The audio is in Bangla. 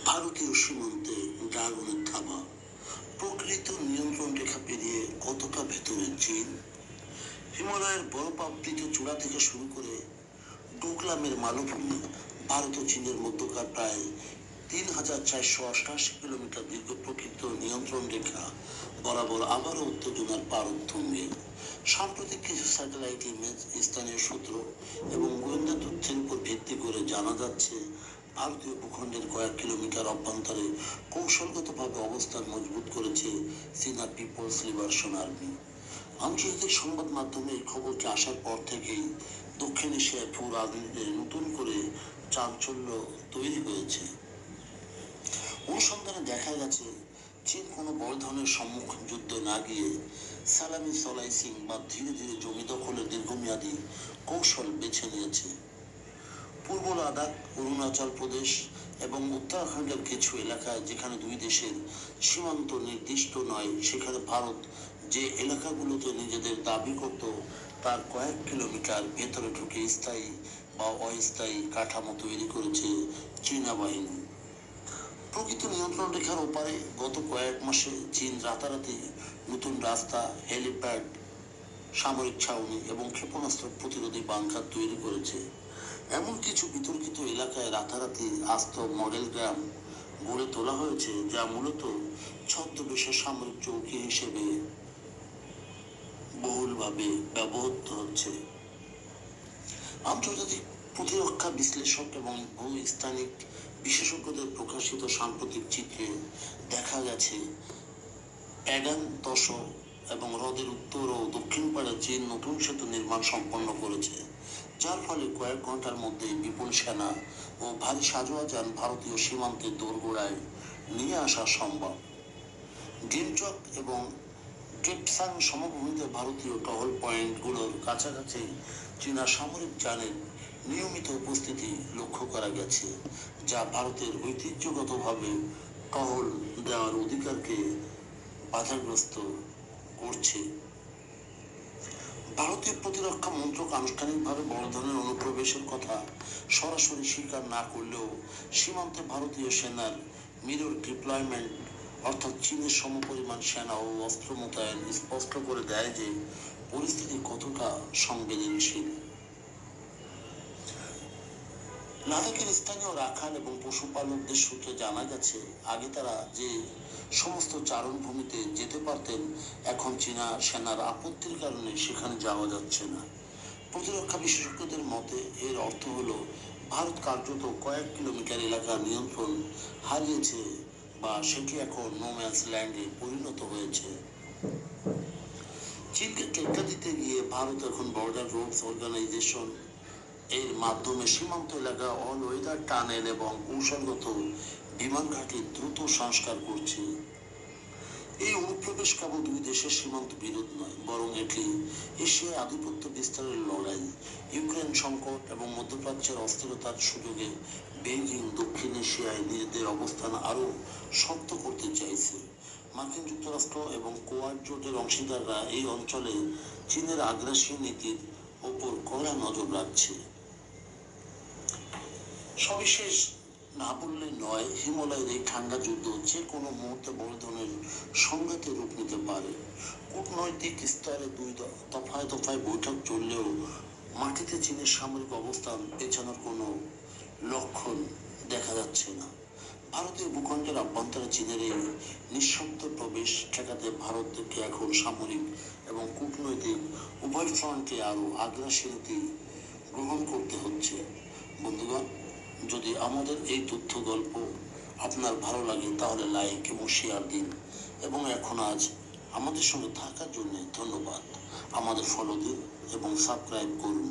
ভারতীয় সীমান্তে ড্রাগনের থাবা। প্রকৃত নিয়ন্ত্রণ রেখা পেরিয়ে কতটা ভেতরে চীন। হিমালয়ের বরফাবৃত চূড়া থেকে শুরু করে ডোকলামের মালভূমি, ভারত ও চীনের মধ্যকার প্রায় ৩,৪৮৮ কিলোমিটার দীর্ঘ প্রকৃত নিয়ন্ত্রণ রেখা বরাবর আবারও উত্তেজনার পারদ তুঙ্গে। সাম্প্রতিক কিছু স্যাটেলাইট ইমেজ, স্থানীয় সূত্র এবং গোয়েন্দা তথ্যের উপর ভিত্তি করে জানা যাচ্ছে, ভারতীয় ভূখণ্ডের কয়েক কিলোমিটার অভ্যন্তরে কৌশলগতভাবে অবস্থান মজবুত করেছে চীনা পিপলস লিবারেশন আর্মি। আন্তর্জাতিক সংবাদ মাধ্যমে এই খবরটি আসার পর থেকেই দক্ষিণ এশিয়ায় ভূ রাজনীতিতে নতুন করে চাঞ্চল্য তৈরি হয়েছে। অনুসন্ধানে দেখা গেছে, চীন কোনো বড় ধরনের সম্মুখীন যুদ্ধ না গিয়ে সালামি সলাইসিং বা ধীরে ধীরে জমি দখলের দীর্ঘমেয়াদী কৌশল বেছে নিয়েছে। পূর্ব লাদাখ, অরুণাচল প্রদেশ এবং উত্তরাখণ্ডের কিছু এলাকায় যেখানে দুই দেশের সীমান্ত নির্দিষ্ট নয়, সেখানে ভারত যে এলাকাগুলোতে নিজেদের দাবি করত তার কয়েক কিলোমিটার ভেতরে ঢুকে স্থায়ী বা অস্থায়ী কাঠামো তৈরি করেছে চীনা বাহিনী। প্রকৃত নিয়ন্ত্রণ রেখার ওপারে গত কয়েক মাসে চীন রাতারাতি নতুন রাস্তা, হেলিপ্যাড, সামরিক ছাউনি এবং ক্ষেপণাস্ত্র প্রতিরোধী বাংকার তৈরি করেছে। এমন কিছু বিতর্কিত এলাকায় রাতারাতি আস্ত মডেল গ্রাম গড়ে তোলা হয়েছে, যা মূলত ছদ্মবেশে সামরিক চৌকি হিসেবে বহুলভাবে ব্যবহৃত হচ্ছে। আন্তর্জাতিক প্রতিরক্ষা বিশ্লেষক এবং ভূস্থানিক বিশেষজ্ঞদের প্রকাশিত সাম্প্রতিক চিত্রে দেখা গেছে, প্যাগান তস এবং হ্রদের উত্তর ও দক্ষিণ পাড়ে চীন নতুন সেতু নির্মাণ সম্পন্ন করেছে, যার ফলে কয়েক ঘন্টার মধ্যে বিপুল সেনা ও ভারী সাজোয়াজান ভারতীয় সীমান্তের দোরগোড়ায় নিয়ে আসা সম্ভব। ডিমচক এবং টেপসাং সমভূমিতে ভারতীয় টহল পয়েন্টগুলোর কাছাকাছি চীনা সামরিক যানের নিয়মিত উপস্থিতি লক্ষ্য করা গেছে, যা ভারতের ঐতিহ্যগতভাবে টহল দেওয়ার অধিকারকে বাধাগ্রস্ত করছে। ভারতীয় প্রতিরক্ষা মন্ত্রক আনুষ্ঠানিকভাবে বড় ধরনের অনুপ্রবেশের কথা সরাসরি স্বীকার না করলেও সীমান্তে ভারতীয় সেনার মিরর ডিপ্লয়মেন্ট, অর্থাৎ চীনের সমপরিমাণ সেনা ও অস্ত্র মোতায়েন, স্পষ্ট করে দেয় যে পরিস্থিতি কতটা সংবেদনশীল। লাদাখের স্থানীয় রাখাল এবং পশুপালকদের সূত্রে জানা গেছে, আগে তারা যে সমস্ত চারণভূমিতে যেতে পারতেন, এখন চীনা সেনার আপত্তির কারণে সেখানে যাওয়া যাচ্ছে না। প্রতিরক্ষা বিশেষজ্ঞদের মতে এর অর্থ হলো ভারত কার্যত কয়েক কিলোমিটার এলাকার নিয়ন্ত্রণ হারিয়েছে বা সেটি এখন নোম্যান্স ল্যান্ডে পরিণত হয়েছে। চীনকে টেক্কা দিতে গিয়ে ভারত এখন বর্ডার রোডস অর্গানাইজেশন এর মাধ্যমে সীমান্ত এলাকা অল ওয়েদার টানেল এবং কৌশলগত বিমান ঘাঁটির দ্রুত সংস্কার করছে। এই অনুপ্রবেশ কেবল দুই দেশের সীমান্ত বিরোধ নয়, বরং এটি এশিয়ায় আধিপত্য বিস্তারের লড়াই। ইউক্রেন সংকট এবং মধ্যপ্রাচ্যের অস্থিরতার সুযোগে বেইজিং দক্ষিণ এশিয়ায় নিজেদের অবস্থান আরও শক্ত করতে চাইছে। মার্কিন যুক্তরাষ্ট্র এবং কোয়াড জোটের অংশীদাররা এই অঞ্চলে চীনের আগ্রাসী নীতির ওপর কড়া নজর রাখছে। সবিশেষ না বললে নয়, হিমালয়ের এই ঠান্ডা যুদ্ধ যে কোনো মুহূর্তে বড় ধরনের সংঘাতে রূপ নিতে পারে। কূটনৈতিক স্তরে দুই দফায় দফায় বৈঠক চললেও মাটিতে চীনের সামরিক অবস্থান পেছানোর কোনো লক্ষণ দেখা যাচ্ছে না। ভারতীয় ভূখণ্ডের অভ্যন্তরে চীনের এই নিঃশব্দ প্রবেশ ঠেকাতে ভারতকে এখন সামরিক এবং কূটনৈতিক উভয় ফ্রন্টে আরও আগ্রাসী নীতি গ্রহণ করতে হচ্ছে। বন্ধুগণ, যদি আমাদের এই তথ্য গল্প আপনার ভালো লাগে তাহলে লাইক এবং শেয়ার দিন, এবং এখন আজ আমাদের সঙ্গে থাকার জন্য ধন্যবাদ। আমাদের ফলো দিন এবং সাবস্ক্রাইব করুন।